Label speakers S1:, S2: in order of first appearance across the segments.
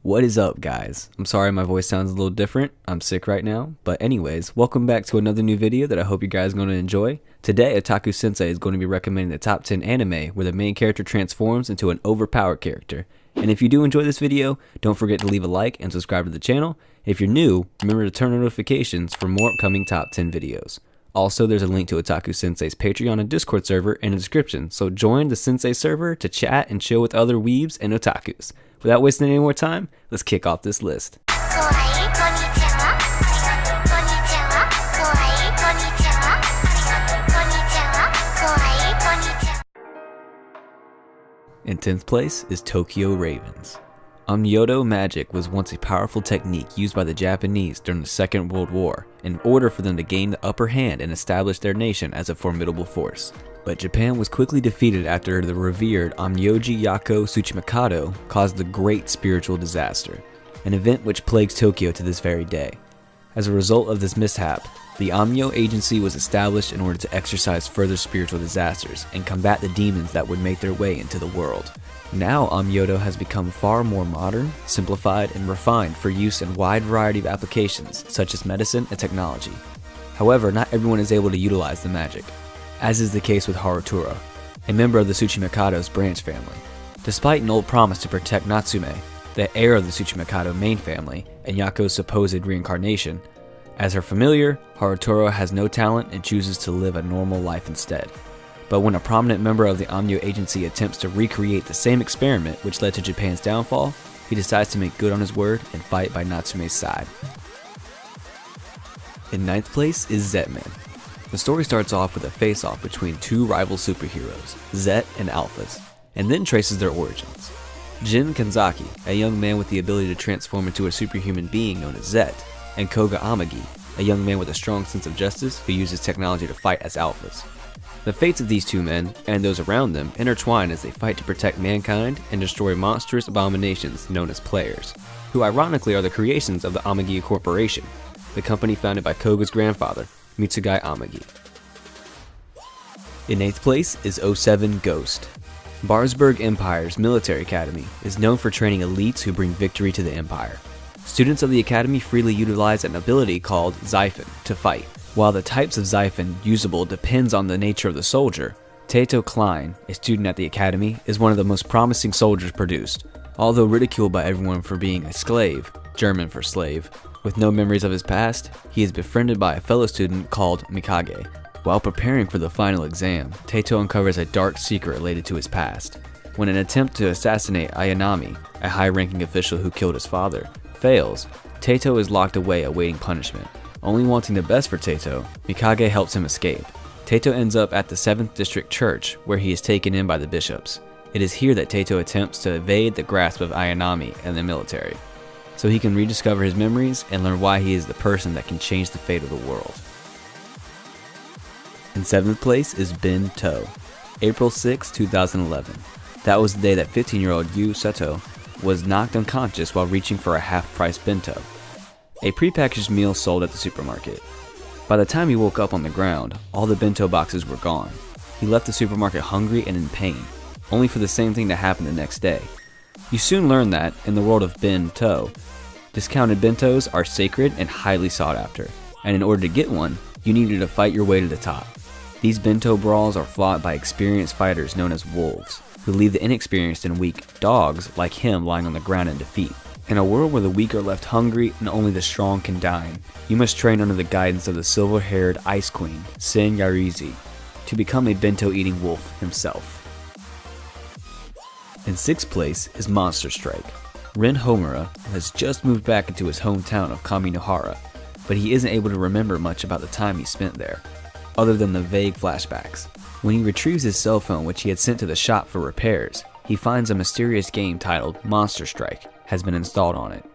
S1: What is up, guys? I'm sorry my voice sounds a little different. I'm sick right now. But anyways, welcome back to another new video that I hope you guys are going to enjoy. Today, Otaku Sensei is going to be recommending the top 10 anime where the main character transforms into an overpowered character. And if you do enjoy this video, don't forget to leave a like and subscribe to the channel. If you're new, remember to turn on notifications for more upcoming top 10 videos. Also, there's a link to Otaku Sensei's Patreon and Discord server in the description, so join the Sensei server to chat and chill with other weebs and otakus. Without wasting any more time, let's kick off this list. In 10th place is Tokyo Ravens. Onmyodo magic was once a powerful technique used by the Japanese during the Second World War in order for them to gain the upper hand and establish their nation as a formidable force. But Japan was quickly defeated after the revered Onmyoji Yako Tsuchimikado caused the Great Spiritual Disaster, an event which plagues Tokyo to this very day. As a result of this mishap, the Onmyo Agency was established in order to exercise further spiritual disasters and combat the demons that would make their way into the world. Now Onmyodo has become far more modern, simplified, and refined for use in a wide variety of applications such as medicine and technology. However, not everyone is able to utilize the magic, as is the case with Harutora, a member of the Tsuchimikado's branch family. Despite an old promise to protect Natsume, the heir of the Tsuchimikado main family, and Yako's supposed reincarnation, as her familiar, Harutora has no talent and chooses to live a normal life instead. But when a prominent member of the Onmyo Agency attempts to recreate the same experiment which led to Japan's downfall, he decides to make good on his word and fight by Natsume's side. In 9th place is Zetman. The story starts off with a face-off between two rival superheroes, Zet and Alphas, and then traces their origins. Jin Kanzaki, a young man with the ability to transform into a superhuman being known as Zet, and Koga Amagi, a young man with a strong sense of justice who uses technology to fight as Alphas. The fates of these two men, and those around them, intertwine as they fight to protect mankind and destroy monstrous abominations known as players, who ironically are the creations of the Amagi Corporation, the company founded by Koga's grandfather, Mitsugai Amagi. In 8th place is 07 Ghost. Barsberg Empire's military academy is known for training elites who bring victory to the Empire. Students of the academy freely utilize an ability called Xiphon to fight. While the types of Xiphon usable depends on the nature of the soldier, Tato Klein, a student at the academy, is one of the most promising soldiers produced. Although ridiculed by everyone for being a slave, German for slave, with no memories of his past, he is befriended by a fellow student called Mikage. While preparing for the final exam, Tato uncovers a dark secret related to his past. When an attempt to assassinate Ayanami, a high-ranking official who killed his father, fails, Tato is locked away awaiting punishment. Only wanting the best for Tato, Mikage helps him escape. Tato ends up at the 7th District Church, where he is taken in by the bishops. It is here that Tato attempts to evade the grasp of Ayanami and the military, so he can rediscover his memories and learn why he is the person that can change the fate of the world. In 7th place is Bento. April 6, 2011. That was the day that 15-year-old Yu Seto was knocked unconscious while reaching for a half-price bento, a prepackaged meal sold at the supermarket. By the time he woke up on the ground, all the bento boxes were gone. He left the supermarket hungry and in pain, only for the same thing to happen the next day. You soon learn that, in the world of bento, discounted bentos are sacred and highly sought after, and in order to get one, you needed to fight your way to the top. These bento brawls are fought by experienced fighters known as wolves, who leave the inexperienced and weak dogs like him lying on the ground in defeat. In a world where the weak are left hungry and only the strong can dine, you must train under the guidance of the silver-haired Ice Queen, Sen Yarizi, to become a bento-eating wolf himself. In 6th place is Monster Strike. Ren Homura has just moved back into his hometown of Kaminohara, but he isn't able to remember much about the time he spent there, other than the vague flashbacks. When he retrieves his cell phone, which he had sent to the shop for repairs, he finds a mysterious game titled Monster Strike has been installed on it.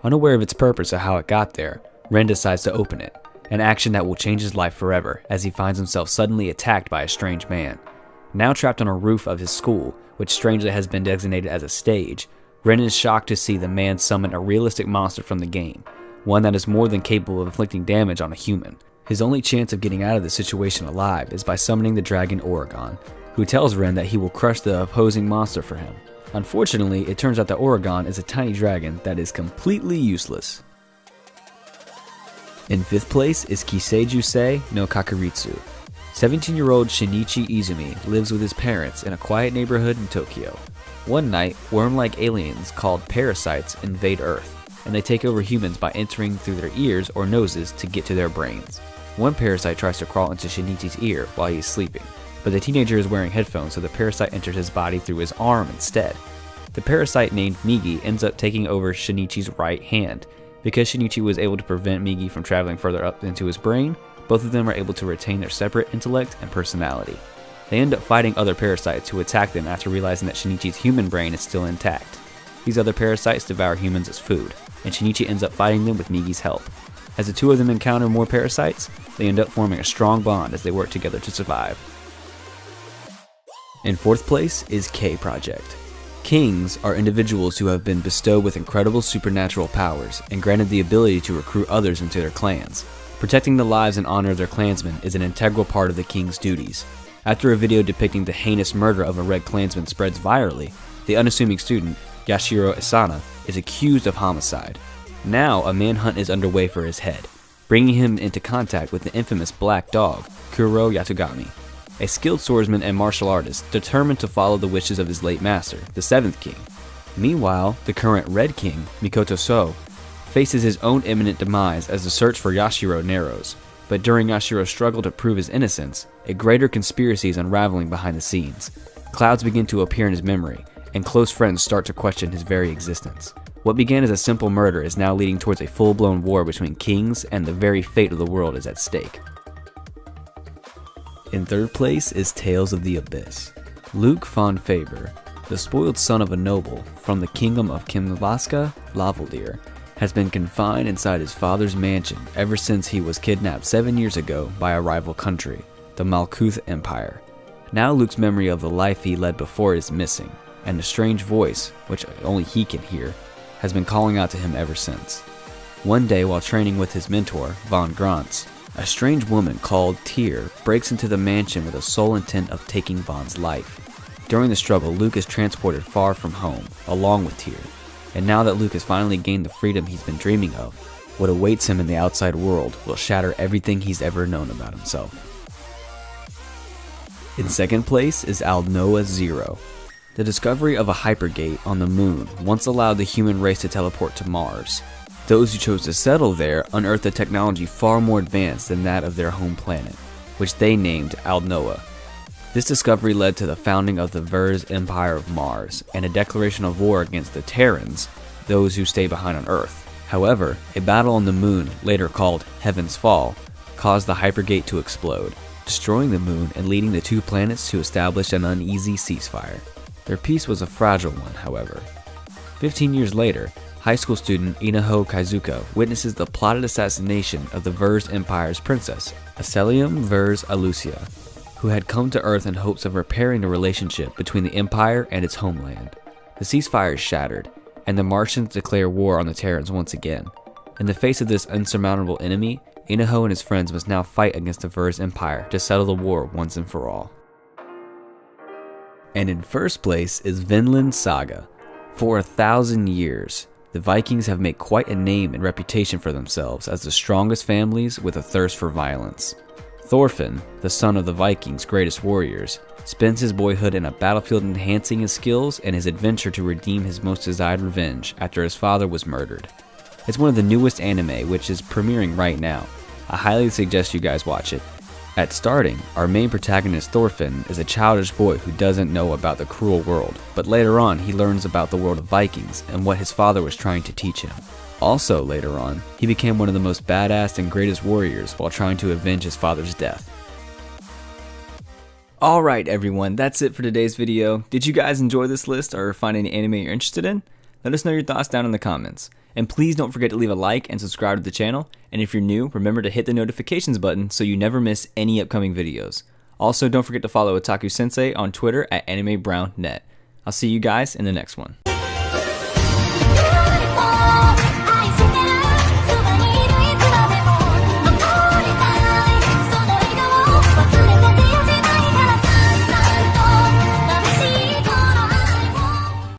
S1: Unaware of its purpose or how it got there, Ren decides to open it, an action that will change his life forever as he finds himself suddenly attacked by a strange man. Now trapped on a roof of his school, which strangely has been designated as a stage, Ren is shocked to see the man summon a realistic monster from the game, one that is more than capable of inflicting damage on a human. His only chance of getting out of the situation alive is by summoning the dragon Oregon, who tells Ren that he will crush the opposing monster for him. Unfortunately, it turns out that Oregon is a tiny dragon that is completely useless. In 5th place is Kiseijusei no Kakuritsu. 17-year-old Shinichi Izumi lives with his parents in a quiet neighborhood in Tokyo. One night, worm-like aliens called parasites invade Earth, and they take over humans by entering through their ears or noses to get to their brains. One parasite tries to crawl into Shinichi's ear while he is sleeping, but the teenager is wearing headphones, so the parasite enters his body through his arm instead. The parasite named Migi ends up taking over Shinichi's right hand. Because Shinichi was able to prevent Migi from traveling further up into his brain, both of them are able to retain their separate intellect and personality. They end up fighting other parasites who attack them after realizing that Shinichi's human brain is still intact. These other parasites devour humans as food, and Shinichi ends up fighting them with Migi's help. As the two of them encounter more parasites, they end up forming a strong bond as they work together to survive. In 4th place is K Project. Kings are individuals who have been bestowed with incredible supernatural powers and granted the ability to recruit others into their clans. Protecting the lives and honor of their clansmen is an integral part of the king's duties. After a video depicting the heinous murder of a red clansman spreads virally, the unassuming student, Yashiro Asana, is accused of homicide. Now a manhunt is underway for his head, bringing him into contact with the infamous Black Dog, Kuro Yatogami, a skilled swordsman and martial artist determined to follow the wishes of his late master, the 7th king. Meanwhile, the current Red King, Mikoto So, faces his own imminent demise as the search for Yashiro narrows. But during Yashiro's struggle to prove his innocence, a greater conspiracy is unraveling behind the scenes. Clouds begin to appear in his memory, and close friends start to question his very existence. What began as a simple murder is now leading towards a full-blown war between kings, and the very fate of the world is at stake. In 3rd place is Tales of the Abyss. Luke von Faber, the spoiled son of a noble from the kingdom of Kimlaska, Lavaldir, has been confined inside his father's mansion ever since he was kidnapped 7 years ago by a rival country, the Malkuth Empire. Now Luke's memory of the life he led before is missing, and a strange voice, which only he can hear, has been calling out to him ever since. One day while training with his mentor, von Grantz, a strange woman called Tyr breaks into the mansion with the sole intent of taking Von's life. During the struggle, Luke is transported far from home, along with Tyr. And now that Luke has finally gained the freedom he's been dreaming of, what awaits him in the outside world will shatter everything he's ever known about himself. In 2nd place is Aldnoah Zero. The discovery of a hypergate on the moon once allowed the human race to teleport to Mars. Those who chose to settle there unearthed a technology far more advanced than that of their home planet, which they named Aldnoah. This discovery led to the founding of the Ver's Empire of Mars and a declaration of war against the Terrans, those who stay behind on Earth. However, a battle on the moon, later called Heaven's Fall, caused the hypergate to explode, destroying the moon and leading the two planets to establish an uneasy ceasefire. Their peace was a fragile one, however. 15 years later, high school student Inaho Kaizuka witnesses the plotted assassination of the Ver's Empire's princess, Acelium Ver's Alucia, who had come to Earth in hopes of repairing the relationship between the Empire and its homeland. The ceasefire is shattered, and the Martians declare war on the Terrans once again. In the face of this insurmountable enemy, Inaho and his friends must now fight against the Ver's Empire to settle the war once and for all. And in 1st place is Vinland Saga. For 1,000 years, the Vikings have made quite a name and reputation for themselves as the strongest families with a thirst for violence. Thorfinn, the son of the Vikings' greatest warriors, spends his boyhood in a battlefield enhancing his skills and his adventure to redeem his most desired revenge after his father was murdered. It's one of the newest anime, which is premiering right now. I highly suggest you guys watch it. At starting, our main protagonist Thorfinn is a childish boy who doesn't know about the cruel world, but later on he learns about the world of Vikings and what his father was trying to teach him. Also later on, he became one of the most badass and greatest warriors while trying to avenge his father's death. Alright everyone, that's it for today's video. Did you guys enjoy this list or find any anime you're interested in? Let us know your thoughts down in the comments. And please don't forget to leave a like and subscribe to the channel. And if you're new, remember to hit the notifications button so you never miss any upcoming videos. Also, don't forget to follow Otaku Sensei on Twitter at AnimeBrownNet. I'll see you guys in the next one.